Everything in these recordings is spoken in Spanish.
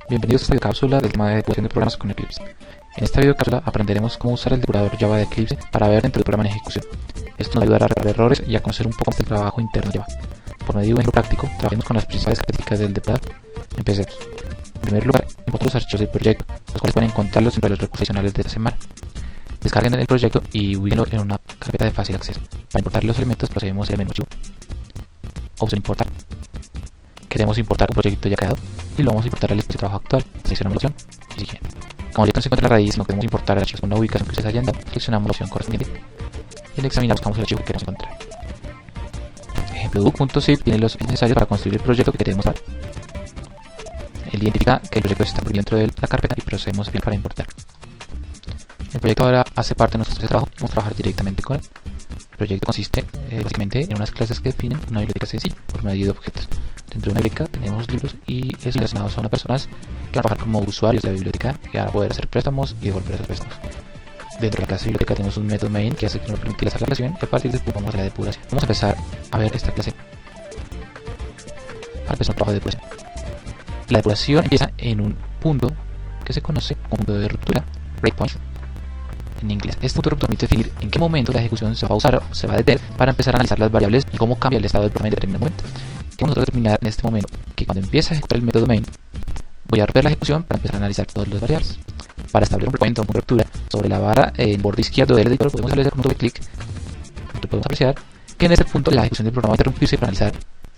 Bienvenidos a esta videocápsula del tema de depuración de programas con Eclipse. En esta videocápsula aprenderemos cómo usar el depurador Java de Eclipse para ver dentro del programa en ejecución. Esto nos ayudará a arreglar errores y a conocer un poco más del trabajo interno de Java. Por medio de un ejemplo práctico, trabajemos con las principales características del depurador. Empecemos. En primer lugar, importemos los archivos del proyecto, los cuales pueden encontrarlos entre los recursos adicionales de esta semana. Descarguen el proyecto y ubíquenlo en una carpeta de fácil acceso. Para importar los elementos procedemos al menú Archivo, opción Importar. Queremos importar un proyecto ya creado y lo vamos a importar al espacio de trabajo actual. Seleccionamos la opción y siguiente. Como ya no se encuentra la raíz, no queremos importar archivos con una ubicación que ustedes hayan dado, seleccionamos la opción correspondiente y al examinar buscamos el archivo que queremos encontrar. Ejemplo, book.zip tiene los necesarios para construir el proyecto que queremos dar. Él identifica que el proyecto está dentro de la carpeta y procedemos para importar. El proyecto ahora hace parte de nuestro proceso de trabajo y vamos a trabajar directamente con él. El proyecto consiste básicamente en unas clases que definen una biblioteca sencilla por medio de objetos. Dentro de una biblioteca tenemos libros y es relacionados a unas personas que van a trabajar como usuarios de la biblioteca y van a poder hacer préstamos y devolver esos préstamos. Dentro de la clase de biblioteca tenemos un método main que hace que nos permite hacer la relación y a partir de ahí vamos a la depuración. Vamos a empezar a ver esta clase. Para empezar el trabajo de depuración. La depuración empieza en un punto que se conoce como punto de ruptura, breakpoint en inglés. Este punto de ruptura permite definir en qué momento la ejecución se va a pausar o se va a detener para empezar a analizar las variables y cómo cambia el estado del programa en determinado momento. Vamos a determinar en este momento que cuando empiece a ejecutar el método main voy a romper la ejecución para empezar a analizar todas las variables. Para establecer un breakpoint o un punto de ruptura sobre la barra en el borde izquierdo del editor podemos establecer un doble clic. Podemos apreciar que en este punto la ejecución del programa va a interrumpirse para analizar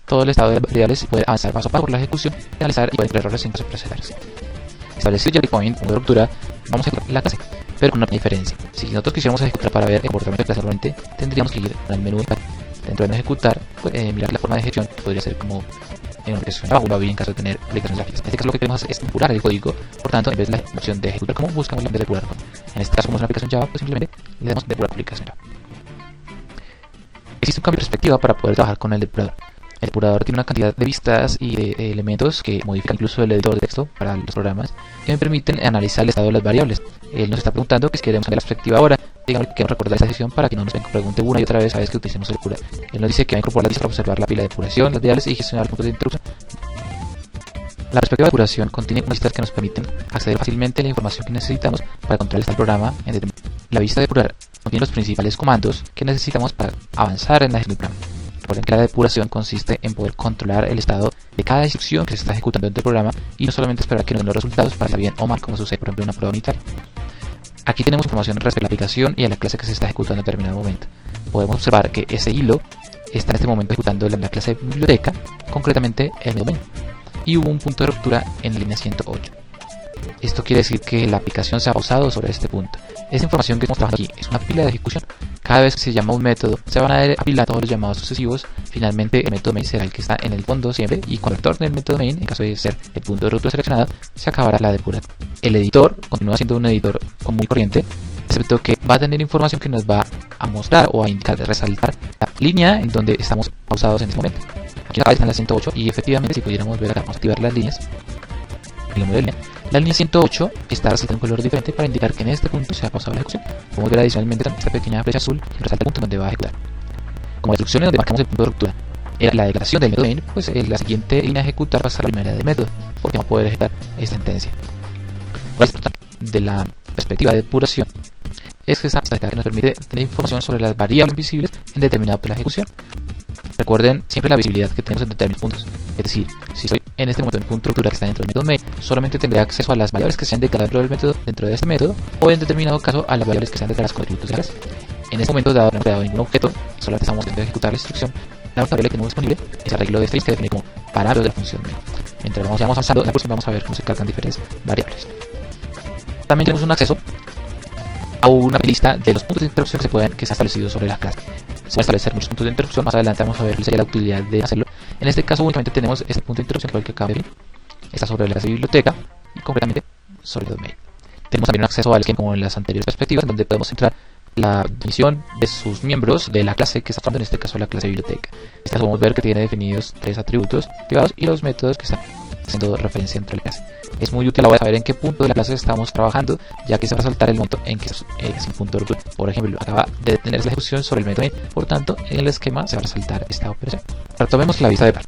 todo el estado de las variables y poder avanzar paso a paso por la ejecución y analizar y encontrar errores en caso de procesarse. Establecido ya el breakpoint, punto de ruptura, vamos a ejecutar la clase, pero con una diferencia. Si nosotros quisiéramos ejecutar para ver el comportamiento de clase normalmente, tendríamos que ir al menú de dentro de ejecutar, mirar la forma de ejecución, podría ser como en una aplicación Java o bien en caso de tener aplicaciones gráficas. En este caso lo que queremos hacer es depurar el código, por tanto en vez de la opción de ejecutar como buscamos la de depurar como. En este caso como es una aplicación Java, pues simplemente le damos depurar aplicación Java. Existe un cambio de perspectiva para poder trabajar con el depurador. El depurador tiene una cantidad de vistas y de elementos que modifican incluso el editor de texto para los programas que me permiten analizar el estado de las variables. Él nos está preguntando que si queremos cambiar la perspectiva ahora, digamos que queremos recordar esta sesión para que no nos pregunte una y otra vez a vez que utilicemos el depurador. Él nos dice que va a incorporar la lista para observar la pila de depuración, las variables y gestionar puntos de interrupción. La perspectiva de depuración contiene unas listas que nos permiten acceder fácilmente a la información que necesitamos para controlar el programa. La vista de depurar contiene los principales comandos que necesitamos para avanzar en la ejecución del programa. Recuerden que la depuración consiste en poder controlar el estado de cada instrucción que se está ejecutando dentro del programa y no solamente esperar que nos den los resultados para estar bien o mal, como sucede por ejemplo en una prueba unitaria. Aquí tenemos información respecto a la aplicación y a la clase que se está ejecutando en determinado momento. Podemos observar que ese hilo está en este momento ejecutando en la clase de biblioteca, concretamente el domain, y hubo un punto de ruptura en la línea 108. Esto quiere decir que la aplicación se ha pausado sobre este punto. Esta información que estamos trabajando aquí es una pila de ejecución. Cada vez que se llama un método, se van a apilar todos los llamados sucesivos. Finalmente, el método main será el que está en el fondo siempre. Y cuando retorne el método main, en caso de ser el punto de ruptura seleccionado, se acabará la depuración. El editor continúa siendo un editor muy corriente, excepto que va a tener información que nos va a mostrar o a indicar, resaltar la línea en donde estamos pausados en este momento. Aquí en la está en la 108 y efectivamente, si pudiéramos ver acá, vamos a activar las líneas. La línea 108 está resaltando un color diferente para indicar que en este punto se ha pausado la ejecución. Podemos ver adicionalmente esta pequeña flecha azul que resalta el punto donde va a ejecutar. Como la instrucción donde marcamos el punto de ruptura era la declaración del método main, pues la siguiente línea a ejecutar va a ser la primera del método, porque vamos a poder ejecutar esta sentencia. De la perspectiva de depuración es que esta que nos permite tener información sobre las variables visibles en determinado punto de la ejecución. Recuerden siempre la visibilidad que tenemos en determinados puntos. Es decir, si estoy en este momento en el punto de ruptura que está dentro del método main, solamente tendré acceso a las variables que sean declaradas dentro de este método, o en determinado caso a las variables que sean declaradas con atributos de la clase. En este momento, dado que no hemos creado ningún objeto, solamente estamos intentando ejecutar la instrucción, la única variable que tenemos disponible es el arreglo de strings que define como parámetros de la función main. Mientras vamos avanzando en la próxima vamos a ver cómo se cargan diferentes variables. También tenemos un acceso a una lista de los puntos de interrupción que se han establecido sobre la clase. Se van a establecer muchos puntos de interrupción, más adelante vamos a ver cuál sería la utilidad de hacerlo. En este caso únicamente tenemos este punto de interrupción que es el que acaba de definir. Está sobre la clase de biblioteca y concretamente sobre el domain. Tenemos también un acceso al esquema como en las anteriores perspectivas, donde podemos entrar la definición de sus miembros de la clase que está tratando, en este caso la clase de biblioteca. En este caso podemos ver que tiene definidos 3 atributos privados y los métodos que están haciendo referencia entre la clase. Es muy útil a la hora de saber en qué punto de la clase estamos trabajando, ya que se va a resaltar el momento en que es el punto de ruptura. Por ejemplo, acaba de detenerse la ejecución sobre el método main, por tanto, en el esquema se va a resaltar esta operación. Retomemos la vista de par.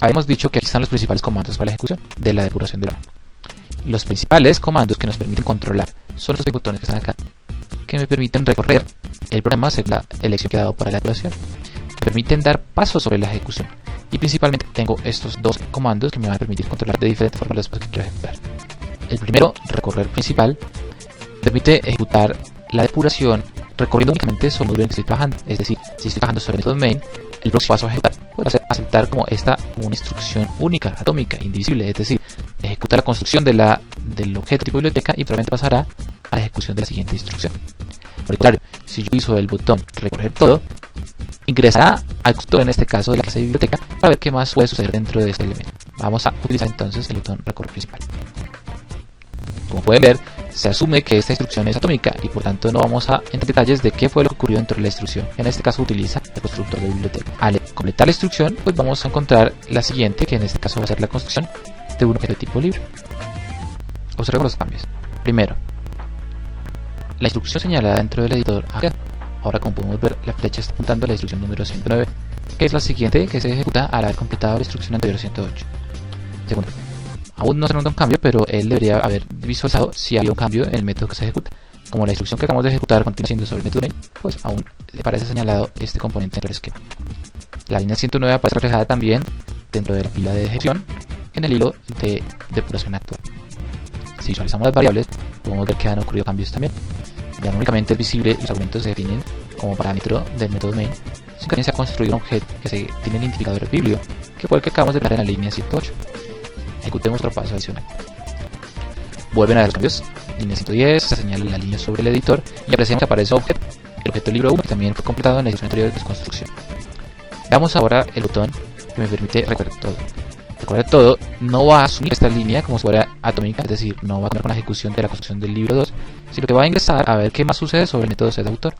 habíamos dicho que aquí están los principales comandos para la ejecución de la depuración del programa. Los principales comandos que nos permiten controlar son los botones que están acá, que me permiten recorrer el programa según la elección que he dado para la depuración. Me permiten dar pasos sobre la ejecución. Y principalmente tengo estos dos comandos que me van a permitir controlar de diferentes formas las cosas que quiero ejecutar. El primero, recorrer principal, permite ejecutar la depuración recorriendo únicamente sobre el módulo en que estoy trabajando. Es decir, si estoy trabajando sobre el método main, el próximo paso a ejecutar puedo aceptar como una instrucción única, atómica, indivisible. Es decir, ejecuta la construcción del objeto tipo biblioteca y probablemente pasará a la ejecución de la siguiente instrucción. Por el contrario, si yo uso el botón recorrer todo, ingresará al constructor, en este caso de la clase de biblioteca, para ver qué más puede suceder dentro de este elemento. Vamos a utilizar entonces el botón recorrer principal. Como pueden ver, se asume que esta instrucción es atómica y por tanto no vamos a entrar en detalles de qué fue lo que ocurrió dentro de la instrucción. En este caso utiliza el constructor de biblioteca. Al completar la instrucción, pues vamos a encontrar la siguiente, que en este caso va a ser la construcción de un objeto de tipo libro. Observemos los cambios. Primero, la instrucción señalada dentro del editor acá. Ahora, como podemos ver, la flecha está apuntando a la instrucción número 109, que es la siguiente que se ejecuta al haber completado la instrucción anterior 108. Segundo, aún no se nota un cambio, pero él debería haber visualizado si había un cambio en el método que se ejecuta. Como la instrucción que acabamos de ejecutar continúa siendo sobre el método main, pues aún le parece señalado este componente dentro del esquema. La línea 109 aparece reflejada también dentro de la pila de ejecución en el hilo de depuración actual. Si visualizamos las variables, podemos ver que han ocurrido cambios también. Ya no únicamente es visible los argumentos se definen como parámetro del método main, sino que también se ha construido un objeto que tiene el identificador biblio, que fue el que acabamos de ver en la línea 108. Ejecutemos otro paso adicional. Vuelven a ver los cambios. Línea 110, se señala la línea sobre el editor y apreciamos que aparece un objeto, el objeto libro 1, que también fue completado en la instrucción anterior de construcción. Veamos ahora el botón que me permite recorrer todo. Recorrer todo no va a asumir esta línea como si fuera atómica, es decir, no va a tener con la ejecución de la construcción del libro 2, sino que va a ingresar a ver qué más sucede sobre el método setAutor.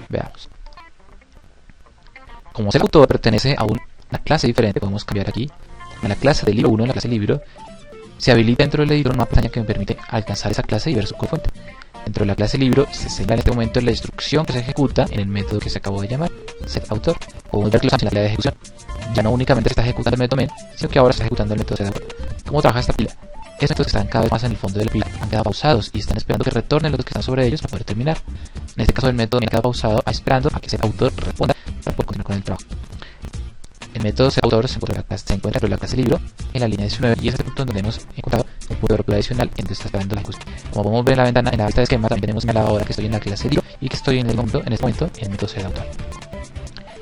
Veamos. Como setAutor pertenece a una clase diferente, podemos cambiar aquí. En la clase del libro 1, en la clase libro, se habilita dentro del editor una pestaña que me permite alcanzar esa clase y ver su código fuente. Dentro de la clase libro se señala en este momento la instrucción que se ejecuta en el método que se acabó de llamar, setAutor. Podemos ver que los la de ejecución ya no únicamente se está ejecutando el método main, sino que ahora se está ejecutando el método setAutor. ¿Cómo trabaja esta pila? Estos métodos que están cada vez más en el fondo de la pila han quedado pausados y están esperando que retornen los que están sobre ellos para poder terminar. En este caso el método main ha quedado pausado esperando a que setAutor responda para poder continuar con el trabajo. El método setAutor se encuentra dentro de la clase libro en la línea 19 y es el punto donde hemos encontrado un punto de recurso adicional en donde está esperando la ejecución. Como podemos ver en la ventana, en la vista de esquema, también tenemos señalado ahora que estoy en la clase libro y que estoy en este momento en el método setAutor.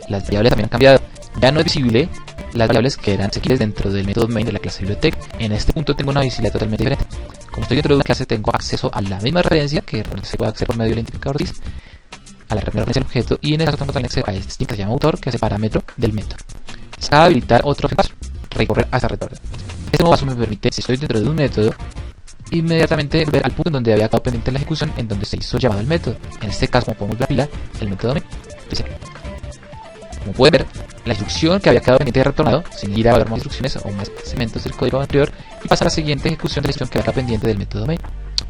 Las variables también han cambiado. Ya no es visible las variables que eran seguibles dentro del método main de la clase biblioteca. En este punto tengo una visibilidad totalmente diferente. Como estoy dentro de una clase, tengo acceso a la misma referencia que se puede acceder por medio del identificador DIS, a la referencia del objeto, y en este caso tengo también acceso a este string que se llama autor, que es el parámetro del método. Se acaba de habilitar otro paso, recorrer hasta retorno. Este nuevo paso me permite, si estoy dentro de un método, inmediatamente volver al punto en donde había quedado pendiente la ejecución, en donde se hizo llamado el método. En este caso, como podemos ver la pila, el método main. Como pueden ver, la instrucción que había quedado pendiente de retornado, sin ir a ver más instrucciones o más segmentos del código anterior, y pasa a la siguiente ejecución de la instrucción que había quedado pendiente del método main.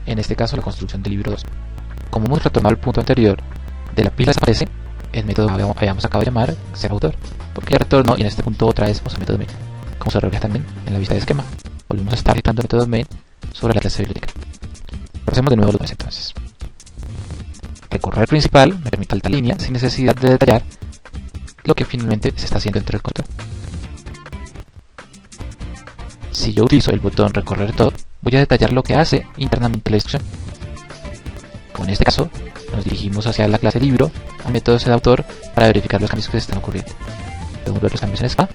En este caso, la construcción del libro 2. Como hemos retornado al punto anterior de la pila, desaparece el método que habíamos acabado de llamar setAutor, porque ya retornó y en este punto otra vez el método main. Como se refleja también en la vista de esquema, volvemos a estar ejecutando el método main sobre la clase biblioteca. Hacemos de nuevo los botones entonces. Recorrer principal me permite alta línea sin necesidad de detallar lo que finalmente se está haciendo dentro del control. Si yo utilizo el botón recorrer todo, voy a detallar lo que hace internamente la instrucción. Como en este caso, nos dirigimos hacia la clase libro, al método setAutor, para verificar los cambios que se están ocurriendo. Podemos ver los cambios en SPA,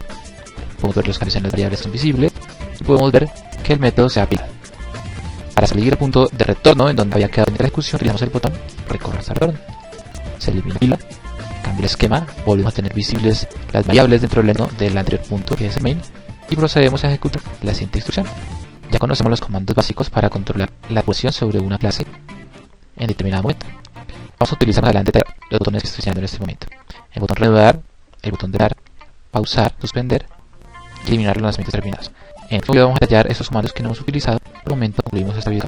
podemos ver los cambios en las variables que son visibles, y podemos ver que el método se aplica. Para salir del punto de retorno en donde había quedado en la ejecución, utilizamos el botón recorrer hasta retorno. Se elimina la pila, cambia el esquema, volvemos a tener visibles las variables dentro del anterior punto que es el main, y procedemos a ejecutar la siguiente instrucción. Ya conocemos los comandos básicos para controlar la ejecución sobre una clase en determinado momento. Vamos a utilizar más adelante los botones que estoy enseñando en este momento: el botón reanudar, el botón de dar, pausar, suspender y eliminar los lanzamientos terminados. En este video vamos a detallar esos comandos que no hemos utilizado. Por el momento concluimos esta video.